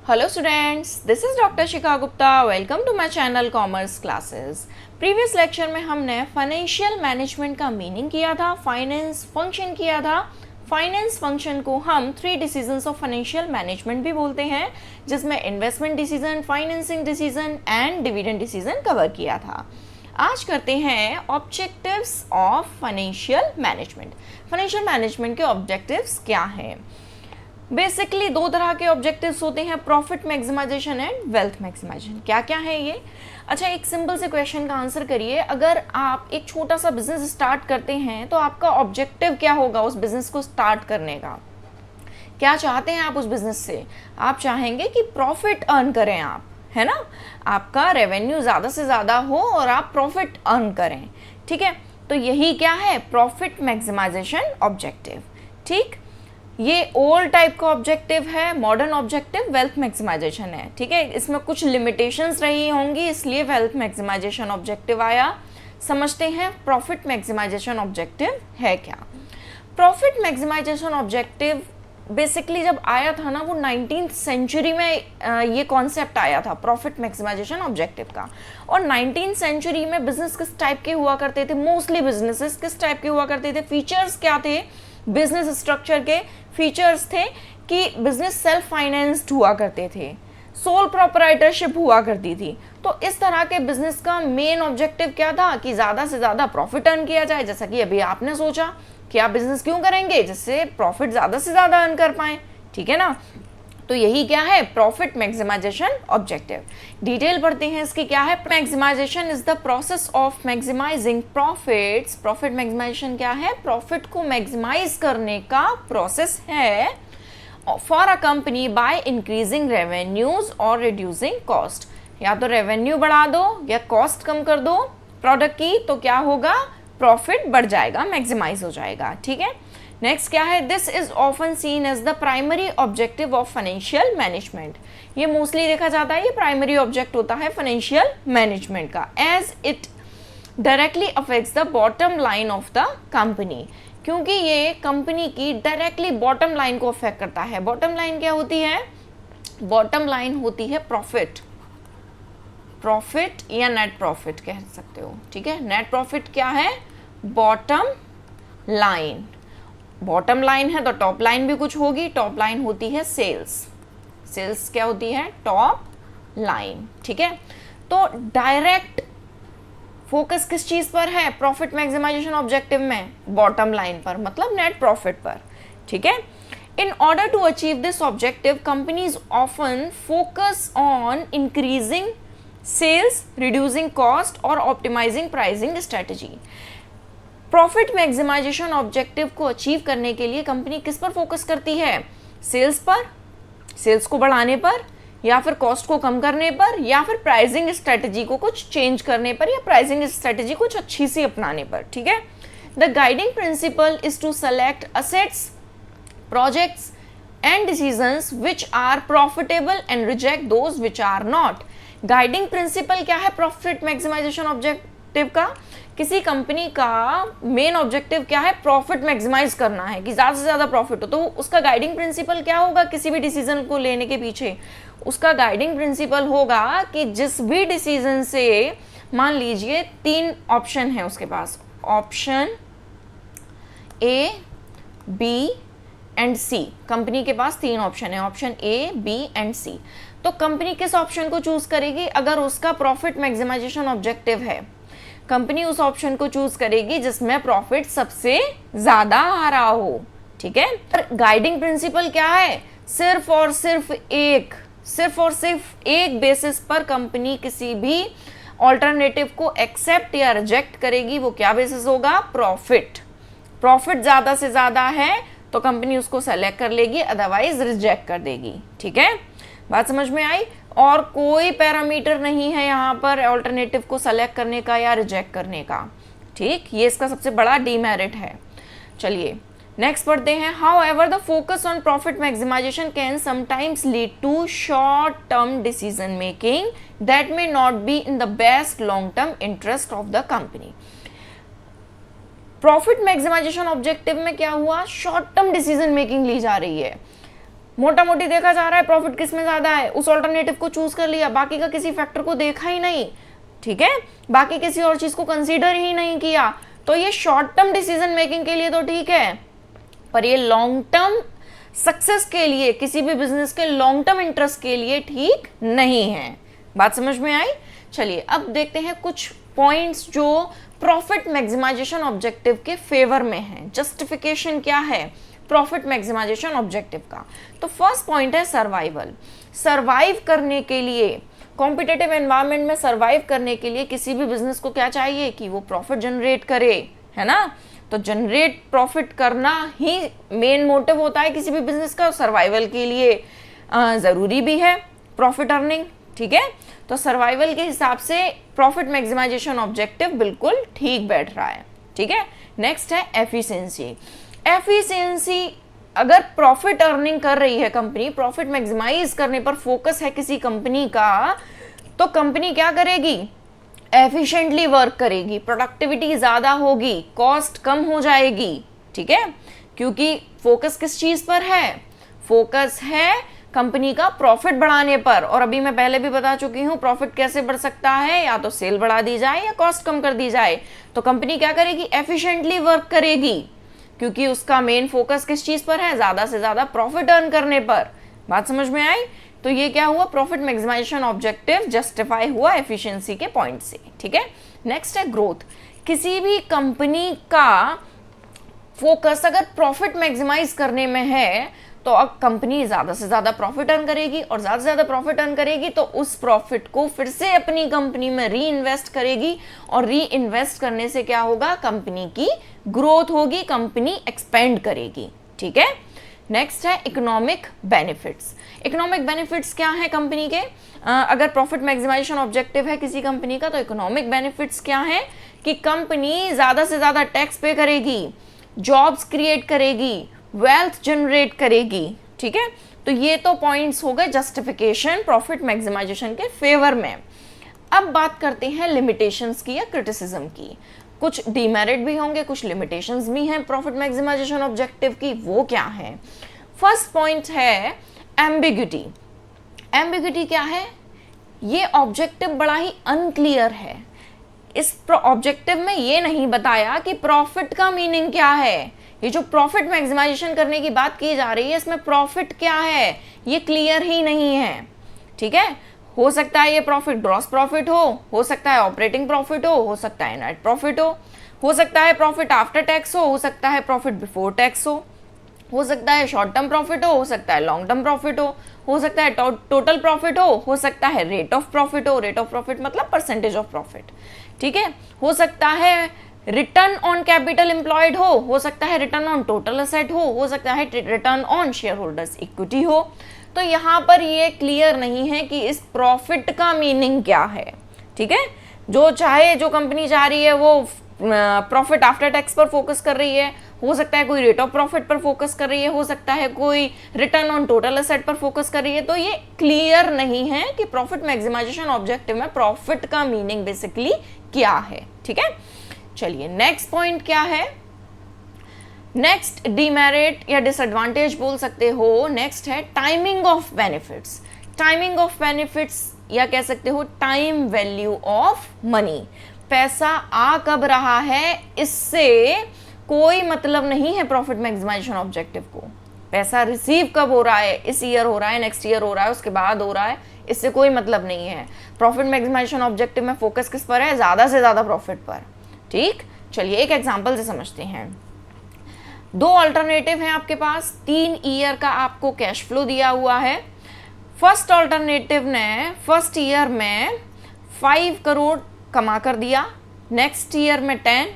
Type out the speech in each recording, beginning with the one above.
Hello students, this is Dr. Shikha Gupta. Welcome to my channel Commerce Classes. Previous lecture में हमने financial management का meaning किया था, finance function किया था। फाइनेंस फंक्शन को हम 3 डिसीजंस ऑफ फाइनेंशियल मैनेजमेंट भी बोलते हैं, जिसमें investment decision, financing decision and dividend decision cover किया था। आज करते हैं objectives of financial management. Financial management के ऑब्जेक्टिव्स क्या हैं? बेसिकली 2 तरह के ऑब्जेक्टिव्स होते हैं, profit maximisation and wealth maximisation. क्या क्या है ये? अच्छा, एक सिंपल से क्वेश्चन का आंसर करिए। अगर आप एक छोटा सा बिजनेस स्टार्ट करते हैं तो आपका ऑब्जेक्टिव क्या होगा उस बिजनेस को स्टार्ट करने का? क्या चाहते हैं आप उस बिजनेस से? आप चाहेंगे कि प्रॉफिट अर्न करें आप, है ना? आपका रेवेन्यू ज़्यादा से ज़्यादा हो और आप प्रॉफिट अर्न करें, ठीक है? तो यही क्या है? Profit maximisation objective. ठीक, ये ओल्ड टाइप का ऑब्जेक्टिव है, मॉडर्न ऑब्जेक्टिव वेल्थ मैक्सिमाइजेशन है। ठीक है, इसमें कुछ लिमिटेशंस रही होंगी, इसलिए वेल्थ मैक्सिमाइजेशन ऑब्जेक्टिव आया। समझते हैं प्रॉफिट मैक्सिमाइजेशन ऑब्जेक्टिव है क्या। प्रॉफिट मैक्सिमाइजेशन ऑब्जेक्टिव बेसिकली जब आया था ना, वो 19th सेंचुरी में ये कॉन्सेप्ट आया था प्रॉफिट मैक्सिमाइजेशन ऑब्जेक्टिव का। और 19th सेंचुरी में बिजनेस किस टाइप के हुआ करते थे? मोस्टली बिजनेसेस किस टाइप के हुआ करते थे? फीचर्स क्या थे बिजनेस स्ट्रक्चर के? फीचर्स थे कि बिजनेस सेल्फ फाइनेंस्ड हुआ करते थे, सोल प्रोप्राइटरशिप हुआ करती थी। तो इस तरह के बिजनेस का मेन ऑब्जेक्टिव क्या था कि ज़्यादा से ज़्यादा प्रॉफिट अर्न किया जाए। जैसा कि अभी आपने सोचा कि आप बिजनेस क्यों करेंगे, जिससे प्रॉफिट ज़्यादा से ज़्यादा अर्न कर पाएँ, ठीक है ना? तो यही क्या है? Profit maximisation objective. डिटेल पढ़ते हैं इसकी क्या है। Maximisation is the process of maximising profits. Profit maximisation क्या है? प्रॉफिट को मैक्सिमाइज करने का प्रोसेस है for a company by increasing revenues और रिड्यूसिंग कॉस्ट। या तो रेवेन्यू बढ़ा दो या कॉस्ट कम कर दो प्रोडक्ट की, तो क्या होगा? प्रॉफिट बढ़ जाएगा, मैक्सिमाइज हो जाएगा, ठीक है? नेक्स्ट क्या है? This is often seen as the primary objective of financial management. ये मोस्टली देखा जाता है, ये प्राइमरी ऑब्जेक्ट होता है फाइनेंशियल मैनेजमेंट का, as it directly affects the bottom line of the company. क्योंकि ये कंपनी की डायरेक्टली बॉटम लाइन को अफेक्ट करता है। बॉटम लाइन क्या होती है? बॉटम लाइन होती है प्रॉफिट, प्रॉफिट या नेट प्रॉफिट कह सकते हो, ठीक है? नेट प्रॉफिट क्या है? Bottom line. बॉटम लाइन है तो टॉप लाइन भी कुछ होगी। टॉप लाइन होती है सेल्स। सेल्स क्या होती है? टॉप लाइन, ठीक है? तो डायरेक्ट फोकस किस चीज पर है प्रॉफिट मैक्सिमाइजेशन ऑब्जेक्टिव में? बॉटम लाइन पर, मतलब नेट प्रॉफिट पर, ठीक है? In order to achieve this objective companies often focus on increasing sales, reducing cost और optimising pricing strategy. Profit maximisation objective को अचीव करने के लिए कंपनी किस पर फोकस करती है? सेल्स पर, सेल्स को बढ़ाने पर, या फिर कॉस्ट को कम करने पर, या फिर प्राइसिंग स्ट्रेटजी को कुछ चेंज करने पर, या प्राइसिंग स्ट्रेटजी कुछ अच्छी सी अपनाने पर, ठीक है? The guiding principle is to select assets, projects and decisions which are profitable and reject those which are not. Guiding principle क्या है प्रॉफिट मैक्सिमाइजेशन ऑब्जेक्टिव का? किसी कंपनी का मेन ऑब्जेक्टिव क्या है? प्रॉफिट मैक्सिमाइज करना है, कि ज़्यादा से ज़्यादा प्रॉफिट हो। तो उसका गाइडिंग प्रिंसिपल क्या होगा किसी भी डिसीजन को लेने के पीछे? उसका गाइडिंग प्रिंसिपल होगा कि जिस भी डिसीजन से, मान लीजिए 3 ऑप्शन है उसके पास, option A, B and C. Company के पास 3 ऑप्शन है, option A, B and C. तो कंपनी किस ऑप्शन को चूज करेगी? अगर उसका प्रॉफिट मैक्सिमाइजेशन ऑब्जेक्टिव है, कंपनी उस ऑप्शन को चूज करेगी जिसमें प्रॉफिट सबसे ज्यादा आ रहा हो, ठीक है? गाइडिंग प्रिंसिपल क्या है? सिर्फ और सिर्फ एक बेसिस पर कंपनी किसी भी ऑल्टरनेटिव को एक्सेप्ट या रिजेक्ट करेगी। वो क्या बेसिस होगा? प्रॉफिट। प्रॉफिट ज्यादा से ज्यादा है तो कंपनी उसको सेलेक्ट कर लेगी, अदरवाइज रिजेक्ट कर देगी, ठीक है? बात समझ में आई? और कोई पैरामीटर नहीं है यहाँ पर ऑल्टरनेटिव को सेलेक्ट करने का या रिजेक्ट करने का, ठीक? ये इसका सबसे बड़ा डीमेरिट है। चलिए नेक्स्ट पढ़ते हैं। However the focus on profit maximisation can sometimes lead to short term decision making that may not be in the best long term interest of the company. Profit maximisation objective में क्या हुआ? Short term decision making ली जा रही है। मोटा मोटी देखा जा रहा है प्रॉफिट किस में ज्यादा है, उस ऑल्टरनेटिव को चूज कर लिया, बाकी का किसी फैक्टर को देखा ही नहीं, ठीक है, बाकी किसी और चीज को कंसीडर ही नहीं किया, तो ये शॉर्ट टर्म डिसीजन मेकिंग के लिए तो ठीक है, पर ये लॉन्ग टर्म सक्सेस के लिए, किसी भी बिजनेस के लॉन्ग टर्म इंटरेस्ट के लिए ठीक नहीं है। बात समझ में आई? चलिए अब देखते हैं कुछ पॉइंट्स जो प्रॉफिट मैक्सिमाइजेशन ऑब्जेक्टिव के फेवर में है। जस्टिफिकेशन क्या है प्रॉफिट मैक्सिमाइजेशन ऑब्जेक्टिव का? तो फर्स्ट पॉइंट है सर्वाइवल। सर्वाइव करने के लिए, कॉम्पिटिटिव एनवायरनमेंट में सर्वाइव करने के लिए किसी भी बिजनेस को क्या चाहिए कि वो प्रॉफिट जनरेट करे, है ना? तो जनरेट प्रॉफिट करना ही मेन मोटिव होता है किसी भी बिजनेस का, सर्वाइवल के लिए जरूरी भी है प्रॉफिट अर्निंग, ठीक है? तो सर्वाइवल के हिसाब से प्रॉफिट मैक्सिमाइजेशन ऑब्जेक्टिव बिल्कुल ठीक बैठ रहा है, ठीक है। नेक्स्ट है एफिशिएंसी। एफिशिएंसी, अगर प्रॉफिट अर्निंग कर रही है कंपनी, प्रॉफिट मैक्सिमाइज करने पर फोकस है किसी कंपनी का, तो कंपनी क्या करेगी? एफिशिएंटली वर्क करेगी, प्रोडक्टिविटी ज्यादा होगी, कॉस्ट कम हो जाएगी, ठीक है, क्योंकि फोकस किस चीज पर है? फोकस है कंपनी का प्रॉफिट बढ़ाने पर। और अभी मैं पहले भी बता चुकी हूं प्रॉफिट कैसे बढ़ सकता है, या तो सेल बढ़ा दी जाए या कॉस्ट कम कर दी जाए। तो कंपनी क्या करेगी? एफिशिएंटली वर्क करेगी, क्योंकि उसका मेन फोकस किस चीज पर है? ज्यादा से ज्यादा प्रॉफिट अर्न करने पर। बात समझ में आई? तो ये क्या हुआ? प्रॉफिट मैक्सिमाइजेशन ऑब्जेक्टिव जस्टिफाई हुआ एफिशिएंसी के पॉइंट से, ठीक है। नेक्स्ट है ग्रोथ। किसी भी कंपनी का फोकस अगर प्रॉफिट मैक्सिमाइज करने में है, तो अब कंपनी ज्यादा से ज्यादा प्रॉफिट अर्न करेगी, और ज्यादा से ज्यादा प्रॉफिट अर्न करेगी तो उस प्रॉफिट को फिर से अपनी कंपनी में री इन्वेस्ट करेगी, और री इन्वेस्ट करने से क्या होगा? कंपनी की ग्रोथ होगी, कंपनी एक्सपेंड करेगी, ठीक है। नेक्स्ट है इकोनॉमिक बेनिफिट्स। इकोनॉमिक बेनिफिट्स क्या है कंपनी के? अगर प्रॉफिट मैक्सिमाइजेशन ऑब्जेक्टिव है किसी कंपनी का, तो इकोनॉमिक बेनिफिट्स क्या है कि कंपनी ज्यादा से ज्यादा टैक्स पे करेगी, जॉब्स क्रिएट करेगी, वेल्थ जनरेट करेगी, ठीक है। तो ये तो पॉइंट्स हो गए जस्टिफिकेशन प्रॉफिट मैक्सिमाइजेशन के फेवर में। अब बात करते हैं लिमिटेशंस की या क्रिटिसिज्म की। कुछ डीमेरिट भी होंगे, कुछ लिमिटेशंस भी हैं प्रॉफिट मैक्सिमाइजेशन ऑब्जेक्टिव की। वो क्या है? फर्स्ट पॉइंट है एम्बिग्यूटी। एम्बिग्यूटी क्या है? ये ऑब्जेक्टिव बड़ा ही अनक्लियर है। इस ऑब्जेक्टिव में ये नहीं बताया कि प्रॉफिट का मीनिंग क्या है। ये जो प्रॉफिट मैक्सिमाइजेशन करने की बात की जा रही है, इसमें प्रॉफिट क्या है ये क्लियर ही नहीं है, ठीक है। हो सकता है ये प्रॉफिट ग्रॉस प्रॉफिट हो सकता है ऑपरेटिंग प्रॉफिट हो सकता है नेट प्रॉफिट हो सकता है प्रॉफिट आफ्टर टैक्स हो सकता है प्रॉफिट बिफोर टैक्स हो सकता है शॉर्ट टर्म प्रॉफिट हो सकता है लॉन्ग टर्म प्रॉफिट हो सकता है टोटल प्रॉफिट हो सकता है rate of profit rate of profit मतलब परसेंटेज ऑफ प्रॉफिट, ठीक है। हो सकता है रिटर्न ऑन कैपिटल एम्प्लॉयड हो सकता है रिटर्न ऑन टोटल असेट हो सकता है return on share holders equity हो। तो यहाँ पर ये क्लियर नहीं है कि इस प्रॉफिट का मीनिंग क्या है, ठीक है। जो कंपनी चाह रही है वो प्रॉफिट आफ्टर टैक्स पर फोकस कर रही है, हो सकता है कोई रेट ऑफ प्रॉफिट पर फोकस कर रही है, हो सकता है कोई रिटर्न ऑन टोटल असेट पर फोकस कर रही है। तो ये क्लियर नहीं है कि प्रॉफिट मैक्सिमाइजेशन ऑब्जेक्टिव में प्रॉफिट का मीनिंग बेसिकली क्या है, ठीक है। चलिए नेक्स्ट पॉइंट क्या है? नेक्स्ट डीमेरिट या डिसएडवांटेज बोल सकते हो। नेक्स्ट है timing of benefits. Timing of benefits या कह सकते हो टाइम वैल्यू ऑफ मनी। पैसा आ कब रहा है इससे कोई मतलब नहीं है प्रॉफिट मैक्सिमाइजेशन ऑब्जेक्टिव को। पैसा रिसीव कब हो रहा है, इस ईयर हो रहा है, नेक्स्ट ईयर हो रहा है, उसके बाद हो रहा है, इससे कोई मतलब नहीं है। प्रॉफिट मैक्सिमाइजेशन ऑब्जेक्टिव में फोकस किस पर है? ज्यादा से ज्यादा प्रॉफिट पर, ठीक। चलिए एक एग्जांपल से समझते हैं। दो अल्टरनेटिव हैं आपके पास, 3 ईयर का आपको कैश फ्लो दिया हुआ है। फर्स्ट अल्टरनेटिव ने फर्स्ट ईयर में 5 करोड़ कमा कर दिया, नेक्स्ट ईयर में 10,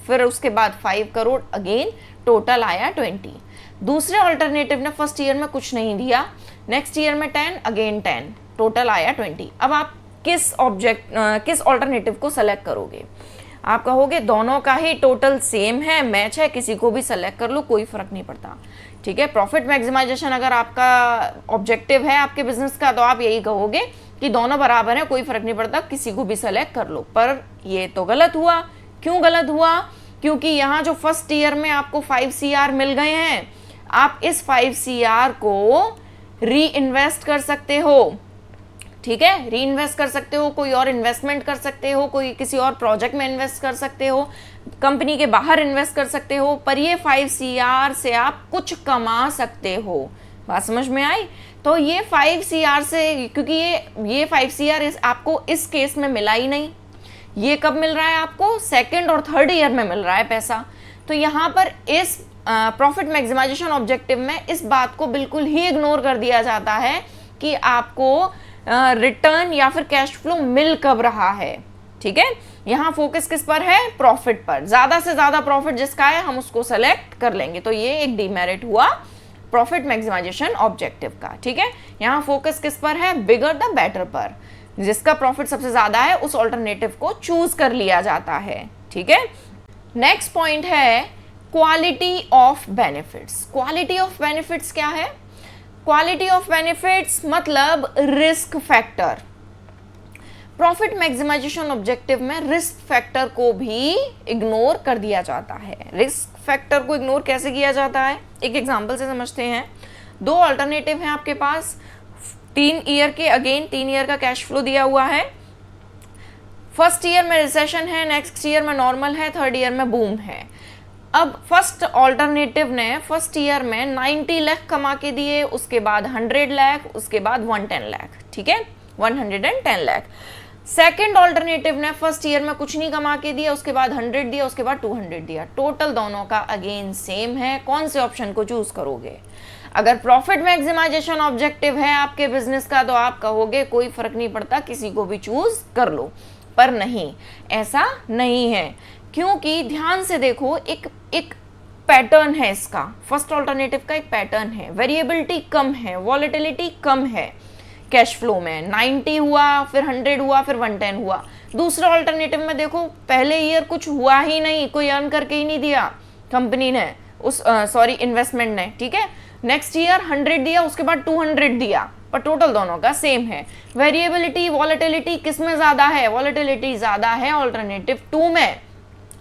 फिर उसके बाद 5 करोड़ अगेन, टोटल आया 20। दूसरे अल्टरनेटिव ने फर्स्ट ईयर में कुछ नहीं दिया, नेक्स्ट ईयर में 10 अगेन 10, टोटल आया 20। अब आप किस अल्टरनेटिव को सेलेक्ट करोगे? आप कहोगे दोनों का ही टोटल सेम है, मैच है, किसी को भी सेलेक्ट कर लो, कोई फर्क नहीं पड़ता, ठीक है। प्रॉफिट मैक्सिमाइजेशन अगर आपका ऑब्जेक्टिव है आपके बिजनेस का, तो आप यही कहोगे कि दोनों बराबर है, कोई फर्क नहीं पड़ता, किसी को भी सेलेक्ट कर लो। पर ये तो गलत हुआ। क्यों गलत हुआ? क्योंकि यहाँ जो फर्स्ट ईयर में आपको 5 CR मिल गए हैं, आप इस 5 CR को री इन्वेस्ट कर सकते हो, ठीक है, री इन्वेस्ट कर सकते हो, कोई और इन्वेस्टमेंट कर सकते हो, कोई किसी और प्रोजेक्ट में इन्वेस्ट कर सकते हो, कंपनी के बाहर इन्वेस्ट कर सकते हो, पर ये 5 CR से आप कुछ कमा सकते हो। बात समझ में आई? तो ये 5 CR से, क्योंकि ये 5 CR आपको इस केस में मिला ही नहीं, ये कब मिल रहा है आपको? सेकेंड और थर्ड ईयर में मिल रहा है पैसा। तो यहाँ पर इस प्रॉफिट मैक्सिमाइजेशन ऑब्जेक्टिव में इस बात को बिल्कुल ही इग्नोर कर दिया जाता है कि आपको रिटर्न या फिर कैश फ्लो मिल कब रहा है, ठीक है। यहाँ फोकस किस पर है? प्रॉफिट पर। ज्यादा से ज्यादा प्रॉफिट जिसका है हम उसको सेलेक्ट कर लेंगे। तो ये एक डीमेरिट हुआ प्रॉफिट मैक्सिमाइजेशन ऑब्जेक्टिव का, ठीक है। यहाँ फोकस किस पर है? बिगर द बेटर पर। जिसका प्रॉफिट सबसे ज्यादा है उस ऑल्टरनेटिव को चूज कर लिया जाता है, ठीक है। नेक्स्ट पॉइंट है quality of benefits. Quality of benefits क्या है? क्वालिटी ऑफ बेनिफिट्स मतलब risk factor. Profit maximisation objective में रिस्क फैक्टर को भी इग्नोर कर दिया जाता है। रिस्क फैक्टर को इग्नोर कैसे किया जाता है? एक एग्जांपल से समझते हैं। 2 अल्टरनेटिव हैं आपके पास, 3 ईयर के, अगेन 3 ईयर का कैश फ्लो दिया हुआ है। फर्स्ट ईयर में रिसेशन है, नेक्स्ट ईयर में नॉर्मल है, थर्ड ईयर में बूम है। अब फर्स्ट ऑल्टरनेटिव ने फर्स्ट ईयर में 90 लाख कमा के दिए, उसके बाद 100 लाख, उसके बाद 110 लाख, ठीक है, 110 लाख। सेकेंड ऑल्टरनेटिव ने फर्स्ट ईयर में कुछ नहीं कमा के दिया, उसके बाद 100 दिया, उसके बाद 200 दिया। टोटल दोनों का अगेन सेम है। कौन से ऑप्शन को चूज करोगे? अगर प्रॉफिट मैक्सिमाइजेशन ऑब्जेक्टिव है आपके बिजनेस का तो आप कहोगे कोई फर्क नहीं पड़ता, किसी को भी चूज कर लो। पर नहीं, ऐसा नहीं है, क्योंकि ध्यान से देखो, एक पैटर्न है इसका। फर्स्ट ऑल्टरनेटिव का एक पैटर्न है, वेरिएबिलिटी कम है, वॉलेटिलिटी कम है कैश फ्लो में। 90 हुआ, फिर 100 हुआ, फिर 110 हुआ। दूसरा ऑल्टरनेटिव में देखो, पहले ईयर कुछ हुआ ही नहीं, कोई अर्न करके ही नहीं दिया कंपनी ने, उस इन्वेस्टमेंट ने, ठीक है। नेक्स्ट ईयर 100 दिया, उसके बाद 200 दिया, पर टोटल दोनों का सेम है। वेरिएबिलिटी, वॉलेटिलिटी किस में ज्यादा है? वॉलेटिलिटी ज्यादा है ऑल्टरनेटिव 2 में।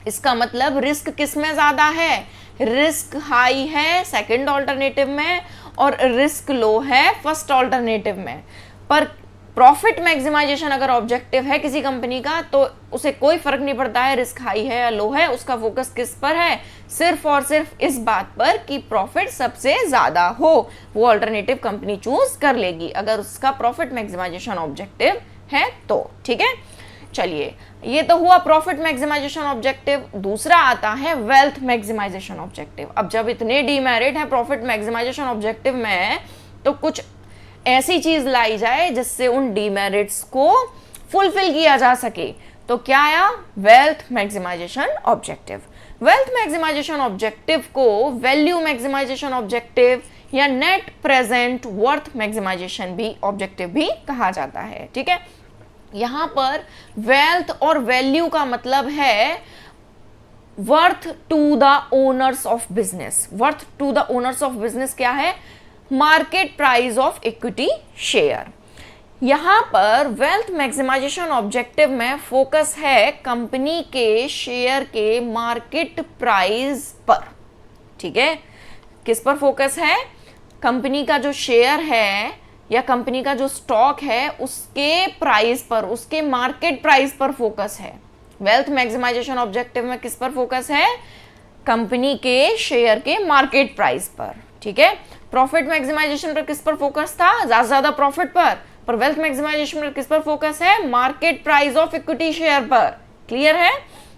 इसका मतलब रिस्क किस में ज्यादा है? रिस्क हाई है सेकंड ऑल्टरनेटिव में और रिस्क लो है फर्स्ट ऑल्टरनेटिव में। पर प्रॉफिट मैक्सिमाइजेशन अगर ऑब्जेक्टिव है किसी कंपनी का तो उसे कोई फर्क नहीं पड़ता है रिस्क हाई है या लो है, उसका फोकस किस पर है? सिर्फ और सिर्फ इस बात पर कि प्रॉफिट सबसे ज्यादा हो, वो ऑल्टरनेटिव कंपनी चूज कर लेगी अगर उसका प्रॉफिट मैक्सिमाइजेशन ऑब्जेक्टिव है तो, ठीक है। चलिए, ये तो हुआ प्रॉफिट मैक्सिमाइजेशन ऑब्जेक्टिव। दूसरा आता है वेल्थ मैक्सिमाइजेशन ऑब्जेक्टिव। अब जब इतने डीमेरिट है प्रॉफिट मैक्सिमाइजेशन ऑब्जेक्टिव में, तो कुछ ऐसी चीज लाई जाए जिससे उन डीमेरिट्स को फुलफिल किया जा सके। तो क्या आया? Wealth maximisation objective. Wealth maximisation objective को वैल्यू मैक्सिमाइजेशन ऑब्जेक्टिव या नेट प्रेजेंट वर्थ मैक्सिमाइजेशन भी ऑब्जेक्टिव भी कहा जाता है, ठीक है। यहां पर वेल्थ और वैल्यू का मतलब है worth to the owners of business. Worth to the owners of business क्या है? Market price of equity share. यहां पर वेल्थ मैक्सिमाइजेशन ऑब्जेक्टिव में फोकस है कंपनी के शेयर के मार्केट प्राइस पर, ठीक है। किस पर फोकस है? कंपनी का जो शेयर है या कंपनी का जो स्टॉक है उसके प्राइस पर, उसके मार्केट प्राइस पर फोकस है। वेल्थ मैक्सिमाइजेशन ऑब्जेक्टिव में किस पर फोकस है? कंपनी के शेयर के मार्केट प्राइस पर, ठीक है। प्रॉफिट मैक्सिमाइजेशन पर किस पर फोकस था? ज्यादा से ज्यादा प्रॉफिट पर वेल्थ मैक्सिमाइजेशन पर किस पर फोकस है? Market price of equity share पर। क्लियर है?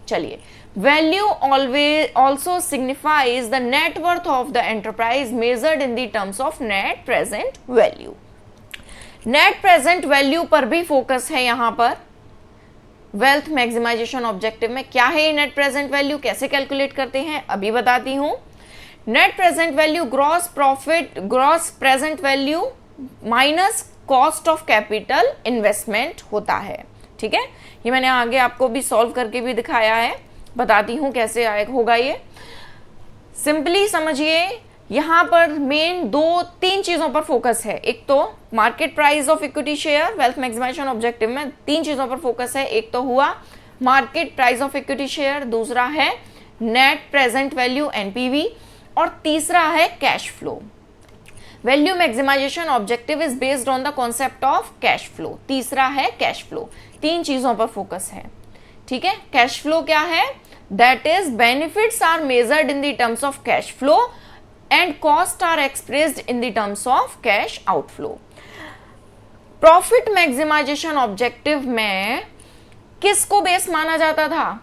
चलिए, value always also signifies the net worth of the enterprise measured in the terms of net present value. Net present value पर भी फोकस है यहां पर वेल्थ मैक्सिमाइजेशन ऑब्जेक्टिव में। क्या है ये नेट प्रेजेंट वैल्यू? कैसे कैलकुलेट करते हैं अभी बताती हूं। Net present value gross profit, gross present value minus cost of capital investment होता है, ठीक है। ये मैंने आगे आपको भी सॉल्व करके भी दिखाया है, बताती हूं कैसे होगा ये। सिंपली समझिए, यहां पर मेन 2-3 चीजों पर फोकस है। एक तो market price of equity share, wealth maximisation objective में 3 चीजों पर फोकस है। एक तो हुआ market price of equity share, दूसरा है नेट प्रेजेंट वैल्यू एनपीवी, और तीसरा है cash flow. Value maximisation objective is based on the concept of cash flow. तीसरा है कैश फ्लो, 3 चीजों पर फोकस है, ठीक है। कैश फ्लो क्या है? That is benefits are measured in the terms of cash flow and cost are expressed in the terms of cash outflow. Profit maximisation objective में किसको बेस माना जाता था?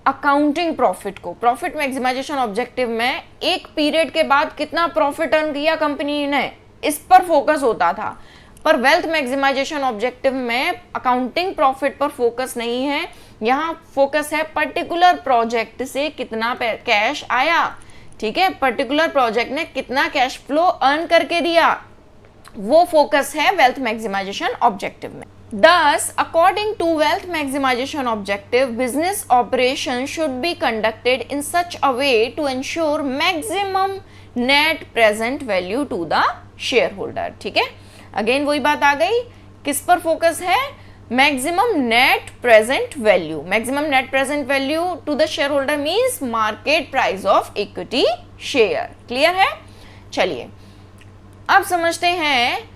अकाउंटिंग प्रॉफिट को। प्रॉफिट मैक्सिमाइजेशन ऑब्जेक्टिव में एक पीरियड के बाद कितना प्रॉफिट अर्न किया कंपनी ने, इस पर फोकस होता था। पर वेल्थ मैक्सिमाइजेशन ऑब्जेक्टिव में अकाउंटिंग प्रॉफिट पर फोकस नहीं है, यहाँ फोकस है पर्टिकुलर प्रोजेक्ट से कितना कैश आया, ठीक है। पर्टिकुलर प्रोजेक्ट ने कितना कैश फ्लो अर्न करके दिया, वो फोकस है वेल्थ मैक्सिमाइजेशन ऑब्जेक्टिव में। Thus, according to wealth maximization objective, business operation should be conducted in such a way to ensure maximum net present value to the shareholder, ठीक है। Again वही बात आ गई, किस पर फोकस है? Maximum net present value. Maximum net present value to the shareholder means market price of equity share. Clear है? चलिए अब समझते हैं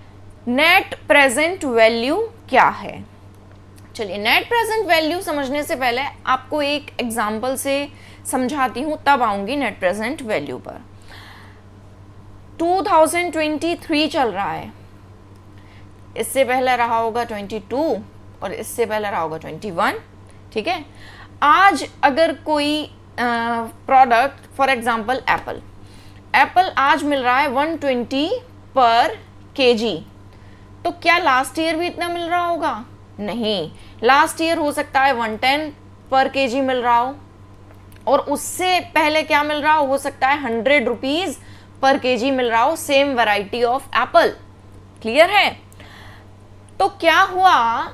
नेट प्रेजेंट वैल्यू क्या है। चलिए नेट प्रेजेंट वैल्यू समझने से पहले आपको एक एग्जांपल से समझाती हूं, तब आऊंगी नेट प्रेजेंट वैल्यू पर। 2023 चल रहा है, इससे पहले रहा होगा 22 और इससे पहले रहा होगा 21, ठीक है। आज अगर कोई प्रोडक्ट फॉर एग्जांपल एप्पल आज मिल रहा है 120 पर केजी, तो क्या लास्ट ईयर भी इतना मिल रहा होगा? नहीं, लास्ट ईयर हो सकता है 110 पर केजी मिल रहा हो, और उससे पहले क्या मिल रहा हो सकता है 100 रुपीज पर केजी मिल रहा हो, same variety of Apple. Clear है? तो क्या हुआ,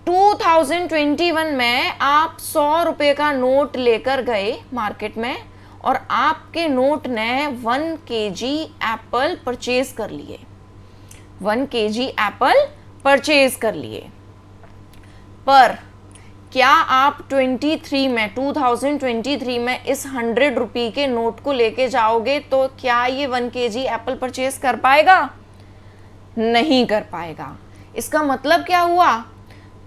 2021 में आप 100 रुपए का नोट लेकर गए मार्केट में और आपके नोट ने 1 केजी एप्पल परचेज कर लिए, 1 केजी एप्पल परचेज कर लिए। पर क्या आप 2023 में इस 100 रुपये के नोट को लेके जाओगे तो क्या ये 1 केजी एप्पल परचेज कर पाएगा? नहीं कर पाएगा। इसका मतलब क्या हुआ,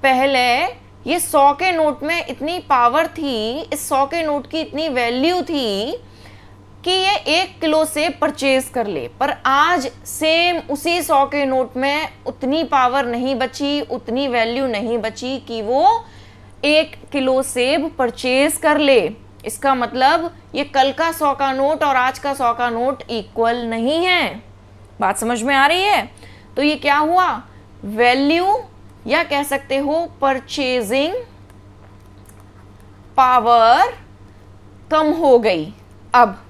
पहले ये 100 के नोट में इतनी पावर थी, इस 100 के नोट की इतनी वैल्यू थी कि ये 1 किलो से परचेज कर ले, पर आज सेम उसी 100 के नोट में उतनी पावर नहीं बची, उतनी वैल्यू नहीं बची कि वो 1 किलो सेब परचेज कर ले। इसका मतलब ये कल का 100 का नोट और आज का 100 का नोट इक्वल नहीं है। बात समझ में आ रही है? तो ये क्या हुआ, वैल्यू या कह सकते हो परचेजिंग पावर कम हो गई। अब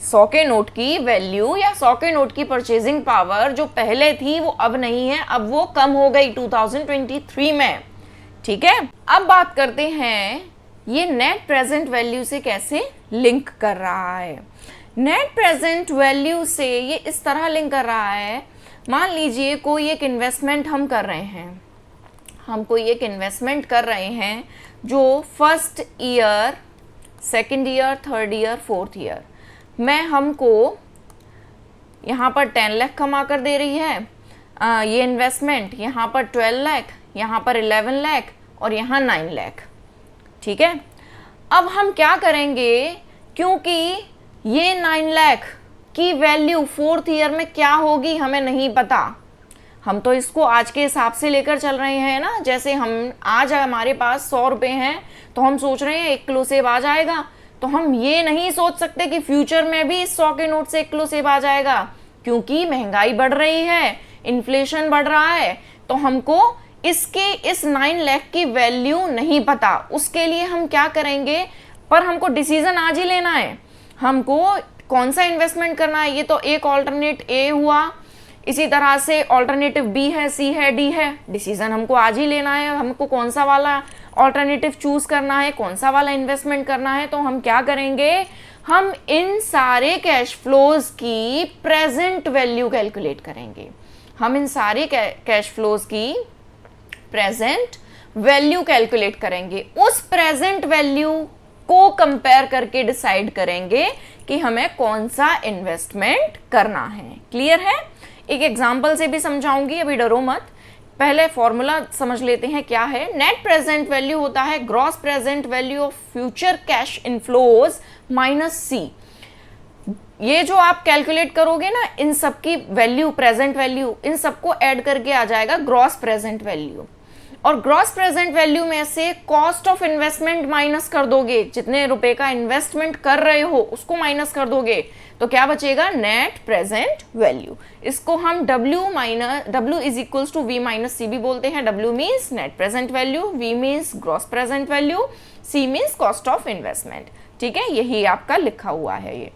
100 के नोट की वैल्यू या 100 के नोट की परचेजिंग पावर जो पहले थी वो अब नहीं है, अब वो कम हो गई 2023 में, ठीक है। अब बात करते हैं ये नेट प्रेजेंट वैल्यू से कैसे लिंक कर रहा है। नेट प्रेजेंट वैल्यू से ये इस तरह लिंक कर रहा है, मान लीजिए कोई एक इन्वेस्टमेंट हम कर रहे हैं, हम कोई एक इन्वेस्टमेंट कर रहे हैं जो first year, second year, third year, fourth year में हमको यहाँ पर 10 लाख कमा कर दे रही है। ये इन्वेस्टमेंट यहाँ पर 12 लाख, यहाँ पर 11 लाख और यहाँ 9 लाख, ठीक है। अब हम क्या करेंगे, क्योंकि ये 9 लाख की वैल्यू फोर्थ ईयर में क्या होगी हमें नहीं पता, हम तो इसको आज के हिसाब से लेकर चल रहे हैं ना। जैसे हम आज हमारे पास 100 रुपये हैं तो हम सोच रहे हैं 1 किलो सेब आ जाएगा, तो हम ये नहीं सोच सकते कि फ्यूचर में भी 100 के नोट से 1 किलो सेब आ जाएगा, क्योंकि महंगाई बढ़ रही है, इन्फ्लेशन बढ़ रहा है, तो हमको इसके इस 9 लाख की वैल्यू नहीं पता। उसके लिए हम क्या करेंगे, पर हमको डिसीजन आज ही लेना है, हमको कौन सा इन्वेस्टमेंट करना है। ये तो एक ऑल्टरनेट ए हुआ, इसी तरह से ऑल्टरनेटिव बी है, सी है, डी है। डिसीजन हमको आज ही लेना है, हमको कौन सा वाला ऑल्टरनेटिव चूज करना है, कौन सा वाला इन्वेस्टमेंट करना है। तो हम क्या करेंगे, हम इन सारे कैश फ्लोज की प्रेजेंट वैल्यू कैलकुलेट करेंगे। हम इन सारे कैश फ्लोज की प्रेजेंट वैल्यू कैलकुलेट करेंगे। उस प्रेजेंट वैल्यू को कंपेयर करके डिसाइड करेंगे कि हमें कौन सा इन्वेस्टमेंट करना है। क्लियर है? एक एग्जांपल से भी समझाऊंगी, अभी डरो मत। पहले फॉर्मूला समझ लेते हैं क्या है। नेट प्रेजेंट वैल्यू होता है gross present value of future cash inflows minus C. ये जो आप कैलकुलेट करोगे ना, इन सब की वैल्यू, प्रेजेंट वैल्यू, इन सबको ऐड करके आ जाएगा ग्रॉस प्रेजेंट वैल्यू। और ग्रॉस प्रेजेंट वैल्यू में से कॉस्ट ऑफ इन्वेस्टमेंट माइनस कर दोगे, जितने रुपए का इन्वेस्टमेंट कर रहे हो उसको माइनस कर दोगे, तो क्या बचेगा? Net present value. इसको हम W is equals to V minus C भी बोलते हैं। W means net present value, V means gross present value, C means cost of investment. ठीक है, यही आपका लिखा हुआ है ये।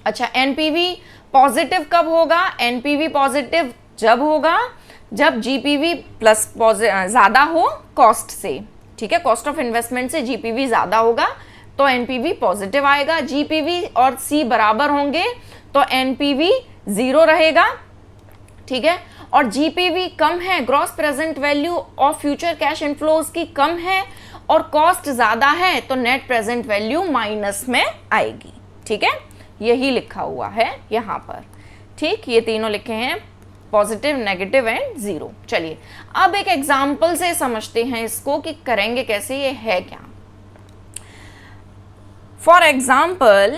अच्छा, एनपीवी पॉजिटिव कब होगा? एनपीवी पॉजिटिव जब होगा जब जीपीवी प्लस ज्यादा हो कॉस्ट से। ठीक है, कॉस्ट ऑफ इन्वेस्टमेंट से जीपीवी ज्यादा होगा तो एनपीवी पॉजिटिव आएगा। जीपीवी और सी बराबर होंगे तो एनपीवी 0 रहेगा। ठीक है, और जीपीवी कम है, gross present value of future cash inflows की कम है और कॉस्ट ज्यादा है तो नेट प्रेजेंट वैल्यू माइनस में आएगी। ठीक है, यही लिखा हुआ है यहां पर। ठीक, ये तीनों लिखे हैं, पॉजिटिव, नेगेटिव एंड जीरो। चलिए अब एक एग्जाम्पल से समझते हैं इसको कि करेंगे कैसे, ये है क्या। फॉर एग्जाम्पल,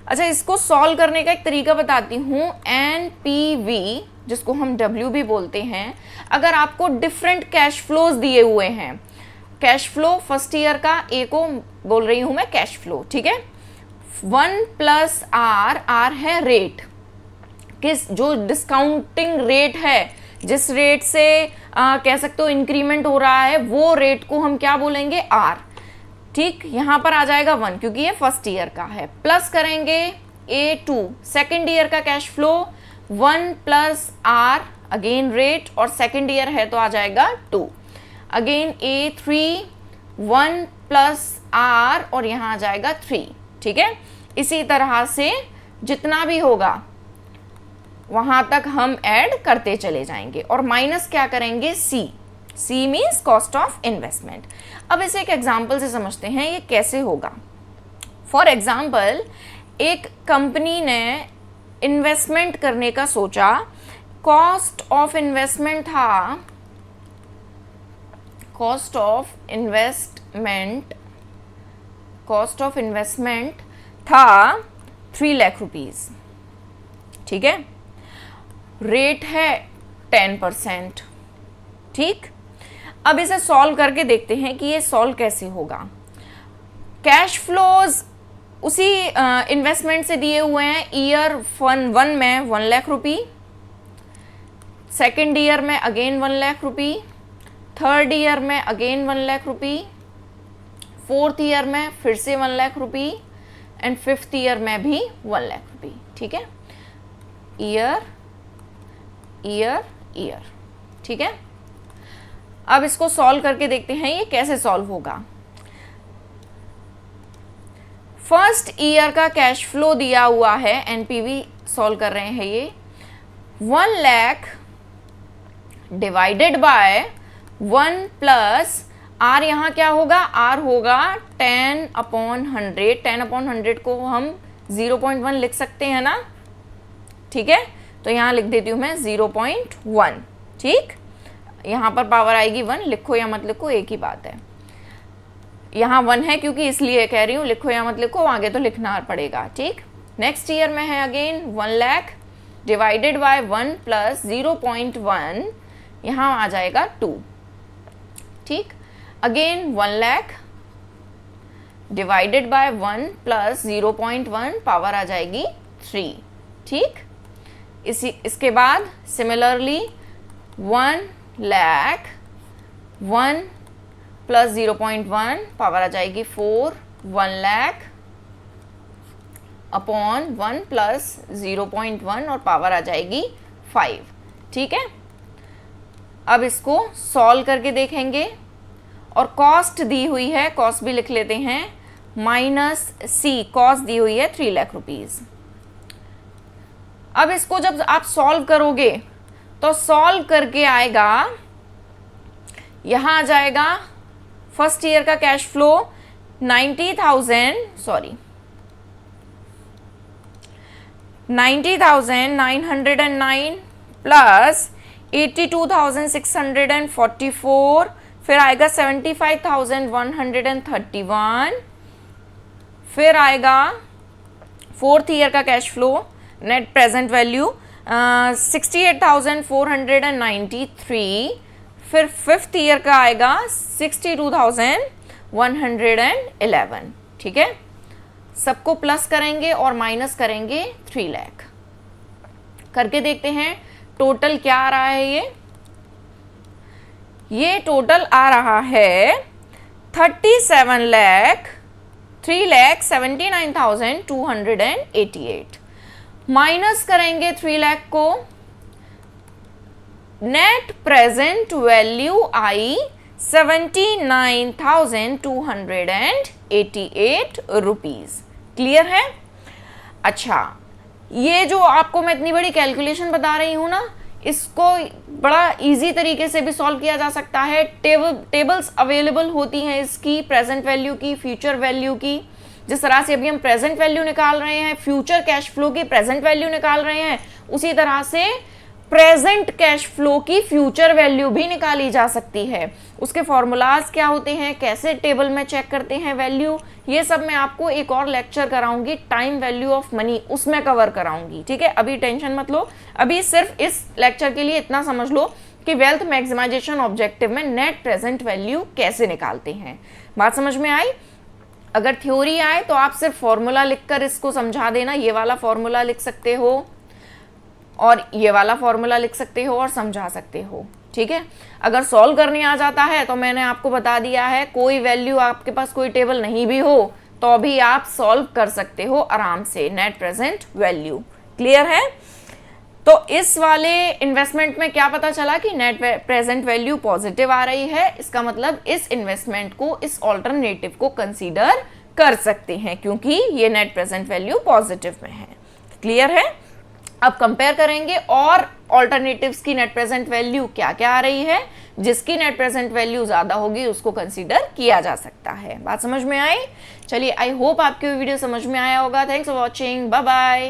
अच्छा इसको सॉल्व करने का एक तरीका बताती हूँ। एनपीवी, जिसको हम डब्ल्यू भी बोलते हैं, अगर आपको डिफरेंट कैश फ्लोज दिए हुए हैं, कैश फ्लो फर्स्ट ईयर का, ए को बोल रही हूं मैं कैश फ्लो। ठीक है, 1 प्लस आर है रेट, किस जो डिस्काउंटिंग रेट है, जिस रेट से कह सकते हो इंक्रीमेंट हो रहा है, वो रेट को हम क्या बोलेंगे? आर। ठीक, यहां पर आ जाएगा 1 क्योंकि ये फर्स्ट ईयर का है। प्लस करेंगे A2 सेकेंड ईयर का cash flow, 1 plus R again rate, और सेकेंड ईयर है तो आ जाएगा 2। अगेन A3 1 प्लस आर और यहां आ जाएगा 3। ठीक है, इसी तरह से जितना भी होगा वहां तक हम ऐड करते चले जाएंगे और माइनस क्या करेंगे? C means cost of investment. अब इसे एक एग्जाम्पल से समझते हैं ये कैसे होगा। फॉर एग्जाम्पल, एक कंपनी ने इन्वेस्टमेंट करने का सोचा, कॉस्ट ऑफ इन्वेस्टमेंट था, कॉस्ट ऑफ इन्वेस्टमेंट था 3 लाख रुपीज। ठीक है, रेट है 10%। ठीक, अब इसे सॉल्व करके देखते हैं कि ये सॉल्व कैसे होगा। कैश फ्लोज उसी इन्वेस्टमेंट से दिए हुए हैं। ईयर 1 में 1 लाख रुपी, सेकेंड ईयर में अगेन 1 लाख रुपी, थर्ड ईयर में अगेन 1 लाख रुपी, फोर्थ ईयर में फिर से 1 lakh rupee and fifth year में भी 1 लाख रुपी। ठीक है, ईयर ईयर ईयर। ठीक है, अब इसको सॉल्व करके देखते हैं ये कैसे सॉल्व होगा। फर्स्ट ईयर का कैश फ्लो दिया हुआ है, एनपीवी सॉल्व कर रहे हैं ये, 1 lakh divided by 1 plus R, यहां क्या होगा? आर होगा 10/100। 10/100 को हम 0.1 लिख सकते हैं ना। ठीक है, तो यहां लिख देती हूं मैं 0.1। ठीक, यहां पर पावर आएगी 1, लिखो या मत लिखो एक ही बात है। यहां 1 है क्योंकि इसलिए कह रही हूं, लिखो या मत लिखो, आगे तो लिखना पड़ेगा। ठीक, नेक्स्ट ईयर में है again 1 lakh divided by 1 plus 0.1, यहां आ जाएगा 2। ठीक, again 1 lakh divided by 1 plus 0.1, power आ जाएगी 3। ठीक, इसके बाद सिमिलरली 1 लाख 1 प्लस 0.1, पावर आ जाएगी 4, 1 लाख अपॉन 1 प्लस 0.1 और पावर आ जाएगी 5। ठीक है, अब इसको सॉल्व करके देखेंगे और कॉस्ट दी हुई है, कॉस्ट भी लिख लेते हैं, माइनस सी, कॉस्ट दी हुई है 3 लाख रुपीज। अब इसको जब आप सॉल्व करोगे तो सॉल्व करके आएगा, यहां आ जाएगा फर्स्ट ईयर का कैश फ्लो 90,909 प्लस 82,644, फिर आएगा 75,131, फिर आएगा फोर्थ ईयर का cash flow net present value 68,493, फिर फिफ्थ ईयर का आएगा 62,111। ठीक है, सबको प्लस करेंगे और माइनस करेंगे 3 लाख करके देखते हैं टोटल क्या आ रहा है। ये टोटल आ रहा है 3,79,288। माइनस करेंगे 3 लाख को, नेट प्रेजेंट वैल्यू आई 79,288 रुपीज। क्लियर है? अच्छा, ये जो आपको मैं इतनी बड़ी कैलकुलेशन बता रही हूं ना, इसको बड़ा इजी तरीके से भी सॉल्व किया जा सकता है। टेबल्स अवेलेबल होती हैं इसकी, प्रेजेंट वैल्यू की, फ्यूचर वैल्यू की। जिस तरह से अभी हम प्रेजेंट वैल्यू निकाल रहे हैं, फ्यूचर कैश फ्लो की प्रेजेंट वैल्यू निकाल रहे हैं, उसी तरह से प्रेजेंट कैश फ्लो की फ्यूचर वैल्यू भी निकाली जा सकती है। उसके फॉर्मूलाज क्या होते हैं, कैसे टेबल में चेक करते हैं वैल्यू, ये सब मैं आपको एक और लेक्चर कराऊंगी, टाइम वैल्यू ऑफ मनी, उसमें कवर कराऊंगी। ठीक है, अभी टेंशन मत लो, अभी सिर्फ इस लेक्चर के लिए इतना समझ लो कि वेल्थ मैक्सिमाइजेशन ऑब्जेक्टिव में नेट प्रेजेंट वैल्यू कैसे निकालते हैं। बात समझ में आई? अगर थ्योरी आए तो आप सिर्फ फॉर्मूला लिखकर इसको समझा देना, ये वाला फॉर्मूला लिख सकते हो और ये वाला फॉर्मूला लिख सकते हो और समझा सकते हो। ठीक है, अगर सॉल्व करने आ जाता है तो मैंने आपको बता दिया है, कोई वैल्यू आपके पास कोई टेबल नहीं भी हो तो भी आप सॉल्व कर सकते हो आराम से नेट प्रेजेंट वैल्यू। क्लियर है? तो इस वाले इन्वेस्टमेंट में क्या पता चला कि नेट प्रेजेंट वैल्यू पॉजिटिव आ रही है, इसका मतलब इस इन्वेस्टमेंट को, इस ऑल्टरनेटिव को कंसीडर कर सकते हैं क्योंकि ये नेट प्रेजेंट वैल्यू पॉजिटिव में है। क्लियर है? अब कंपेयर करेंगे और ऑल्टरनेटिव्स की नेट प्रेजेंट वैल्यू क्या क्या आ रही है। जिसकी नेट प्रेजेंट वैल्यू ज्यादा होगी उसको कंसीडर किया जा सकता है। बात समझ में आई? चलिए, आई होप आपको वीडियो समझ में आया होगा। Thanks for watching, bye bye.